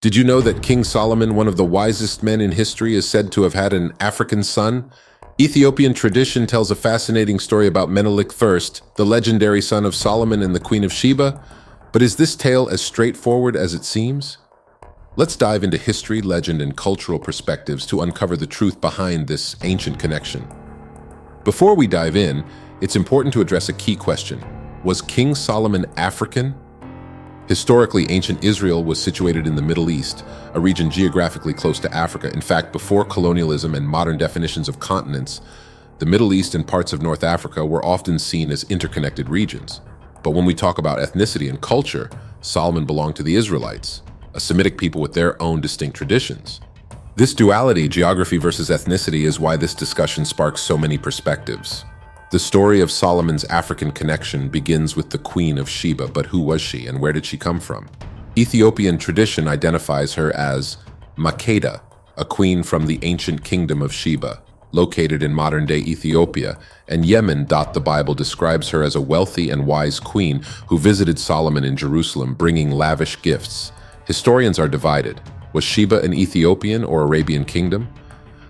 Did you know that King Solomon, one of the wisest men in history, is said to have had an African son? Ethiopian tradition tells a fascinating story about Menelik I, the legendary son of Solomon and the Queen of Sheba. But is this tale as straightforward as it seems? Let's dive into history, legend, and cultural perspectives to uncover the truth behind this ancient connection. Before we dive in, it's important to address a key question. Was King Solomon African? Historically, ancient Israel was situated in the Middle East, a region geographically close to Africa. In fact, before colonialism and modern definitions of continents, the Middle East and parts of North Africa were often seen as interconnected regions. But when we talk about ethnicity and culture, Solomon belonged to the Israelites, a Semitic people with their own distinct traditions. This duality, geography versus ethnicity, is why this discussion sparks so many perspectives. The story of Solomon's African connection begins with the Queen of Sheba, but who was she and where did she come from? Ethiopian tradition identifies her as Makeda, a queen from the ancient kingdom of Sheba, located in modern-day Ethiopia, and Yemen. The Bible describes her as a wealthy and wise queen who visited Solomon in Jerusalem, bringing lavish gifts. Historians are divided. Was Sheba an Ethiopian or Arabian kingdom?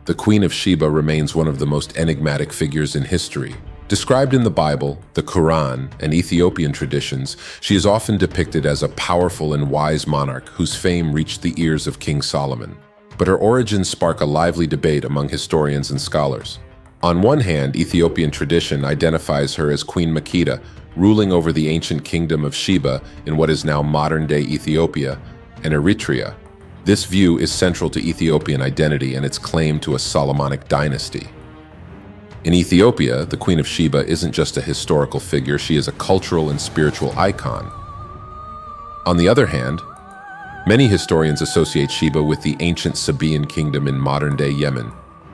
The Queen of Sheba remains one of the most enigmatic figures in history. Described in the Bible, the Quran, and Ethiopian traditions, she is often depicted as a powerful and wise monarch whose fame reached the ears of King Solomon. But her origins spark a lively debate among historians and scholars. On one hand, Ethiopian tradition identifies her as Queen Makeda, ruling over the ancient kingdom of Sheba in what is now modern-day Ethiopia and Eritrea. This view is central to Ethiopian identity and its claim to a Solomonic dynasty. In Ethiopia, the Queen of Sheba isn't just a historical figure, she is a cultural and spiritual icon. On the other hand, many historians associate Sheba with the ancient Sabaean kingdom in modern-day Yemen.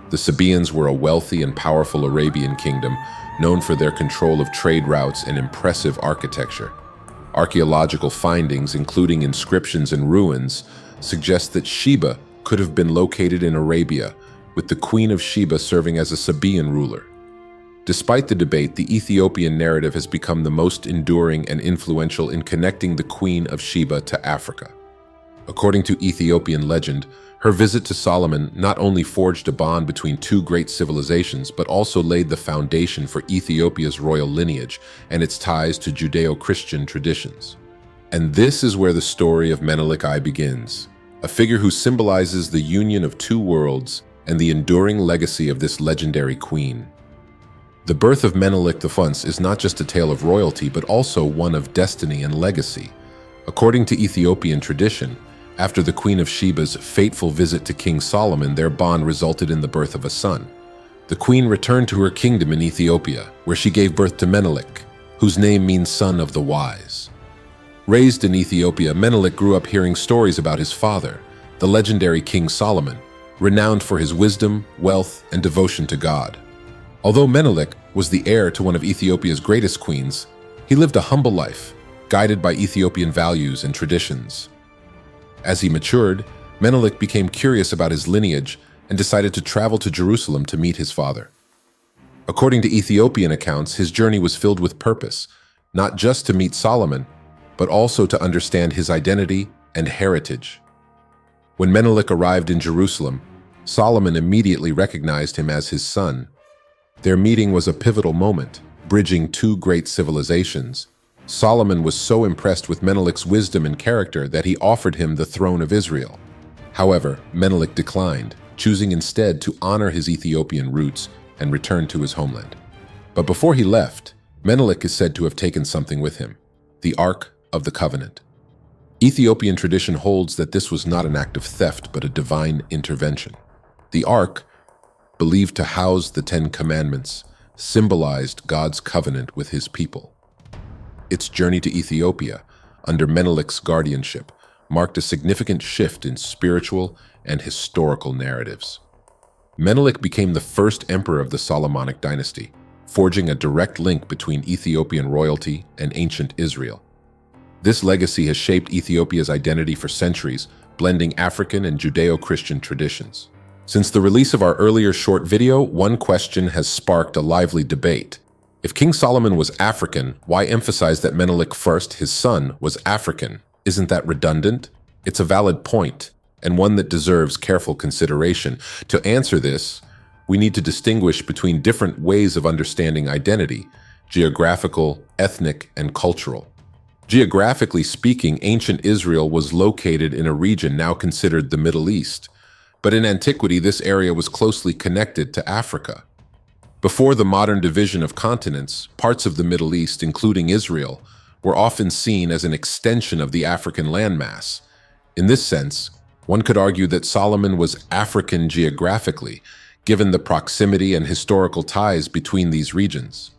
The Sabaeans were a wealthy and powerful Arabian kingdom known for their control of trade routes and impressive architecture. Archaeological findings, including inscriptions and ruins, suggest that Sheba could have been located in Arabia, with the Queen of Sheba serving as a Sabaean ruler. Despite the debate, the Ethiopian narrative has become the most enduring and influential in connecting the Queen of Sheba to Africa. According to Ethiopian legend, her visit to Solomon not only forged a bond between two great civilizations, but also laid the foundation for Ethiopia's royal lineage and its ties to Judeo-Christian traditions. And this is where the story of Menelik I begins, a figure who symbolizes the union of two worlds and the enduring legacy of this legendary queen. The birth of Menelik I is not just a tale of royalty, but also one of destiny and legacy. According to Ethiopian tradition, after the Queen of Sheba's fateful visit to King Solomon, their bond resulted in the birth of a son. The queen returned to her kingdom in Ethiopia, where she gave birth to Menelik, whose name means son of the wise. Raised in Ethiopia, Menelik grew up hearing stories about his father, the legendary King Solomon, renowned for his wisdom, wealth, and devotion to God. Although Menelik was the heir to one of Ethiopia's greatest queens, he lived a humble life, guided by Ethiopian values and traditions. As he matured, Menelik became curious about his lineage and decided to travel to Jerusalem to meet his father. According to Ethiopian accounts, his journey was filled with purpose, not just to meet Solomon, but also to understand his identity and heritage. When Menelik arrived in Jerusalem, Solomon immediately recognized him as his son. Their meeting was a pivotal moment, bridging two great civilizations. Solomon was so impressed with Menelik's wisdom and character that he offered him the throne of Israel. However, Menelik declined, choosing instead to honor his Ethiopian roots and return to his homeland. But before he left, Menelik is said to have taken something with him, the Ark of the Covenant. Ethiopian tradition holds that this was not an act of theft, but a divine intervention. The Ark, believed to house the Ten Commandments, symbolized God's covenant with his people. Its journey to Ethiopia, under Menelik's guardianship, marked a significant shift in spiritual and historical narratives. Menelik became the first emperor of the Solomonic dynasty, forging a direct link between Ethiopian royalty and ancient Israel. This legacy has shaped Ethiopia's identity for centuries, blending African and Judeo-Christian traditions. Since the release of our earlier short video, one question has sparked a lively debate. If King Solomon was African, why emphasize that Menelik I, his son, was African? Isn't that redundant? It's a valid point, and one that deserves careful consideration. To answer this, we need to distinguish between different ways of understanding identity: geographical, ethnic, and cultural. Geographically speaking, ancient Israel was located in a region now considered the Middle East, but in antiquity this area was closely connected to Africa. Before the modern division of continents, parts of the Middle East, including Israel, were often seen as an extension of the African landmass. In this sense, one could argue that Solomon was African geographically, given the proximity and historical ties between these regions.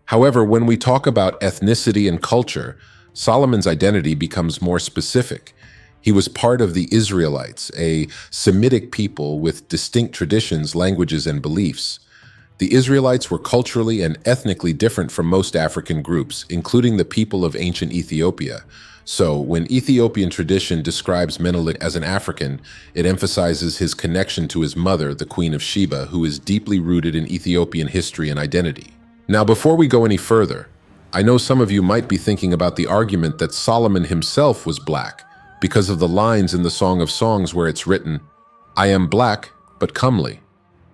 However, when we talk about ethnicity and culture, Solomon's identity becomes more specific. He was part of the Israelites, a Semitic people with distinct traditions, languages, and beliefs. The Israelites were culturally and ethnically different from most African groups, including the people of ancient Ethiopia. So, when Ethiopian tradition describes Menelik as an African, it emphasizes his connection to his mother, the Queen of Sheba, who is deeply rooted in Ethiopian history and identity. Now, before we go any further, I know some of you might be thinking about the argument that Solomon himself was black, because of the lines in the Song of Songs where it's written, "I am black, but comely."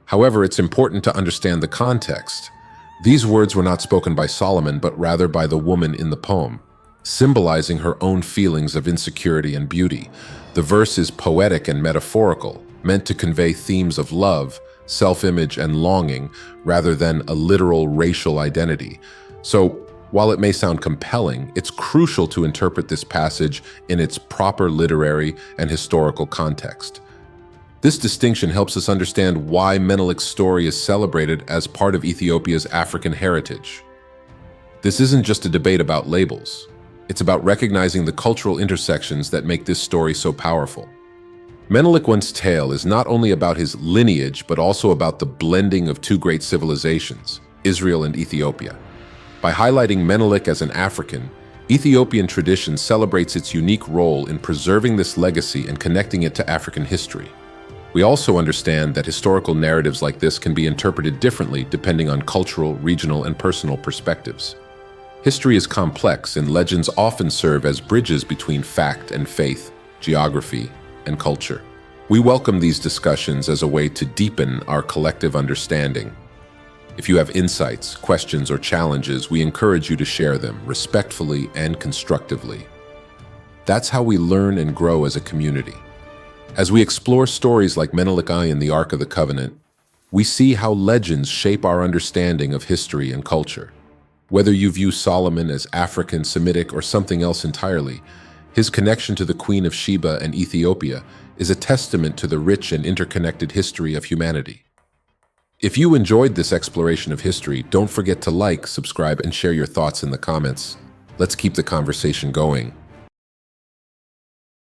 However, it's important to understand the context. These words were not spoken by Solomon, but rather by the woman in the poem, symbolizing her own feelings of insecurity and beauty. The verse is poetic and metaphorical, meant to convey themes of love, self-image, and longing, rather than a literal racial identity. So, while it may sound compelling, it's crucial to interpret this passage in its proper literary and historical context. This distinction helps us understand why Menelik's story is celebrated as part of Ethiopia's African heritage. This isn't just a debate about labels. It's about recognizing the cultural intersections that make this story so powerful. Menelik I's tale is not only about his lineage, but also about the blending of two great civilizations, Israel and Ethiopia. By highlighting Menelik as an African, Ethiopian tradition celebrates its unique role in preserving this legacy and connecting it to African history. We also understand that historical narratives like this can be interpreted differently depending on cultural, regional, and personal perspectives. History is complex, and legends often serve as bridges between fact and faith, geography, and culture. We welcome these discussions as a way to deepen our collective understanding. If you have insights, questions, or challenges, we encourage you to share them respectfully and constructively. That's how we learn and grow as a community. As we explore stories like Menelik I and the Ark of the Covenant, we see how legends shape our understanding of history and culture. Whether you view Solomon as African, Semitic, or something else entirely, his connection to the Queen of Sheba and Ethiopia is a testament to the rich and interconnected history of humanity. If you enjoyed this exploration of history, don't forget to like, subscribe, and share your thoughts in the comments. Let's keep the conversation going.